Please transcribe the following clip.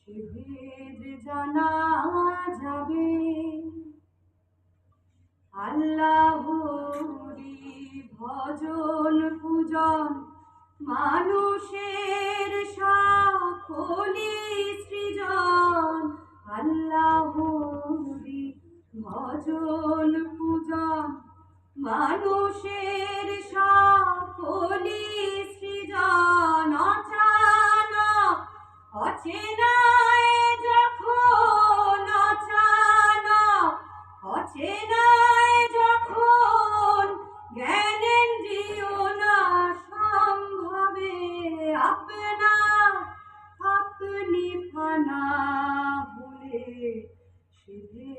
সে ভেদ জানা যাবে আল্লাহরি ভজন পূজন মানুষের সকলি সৃজন আল্লাহরি ভজন পূজন মানুষের সকলি সৃজন অচানক অচেনায় যখন অচানক অচেনায় যখন জ্ঞানেন্দ্রিয় না সম্ভবে আপনা আপনি ফানা হলে সে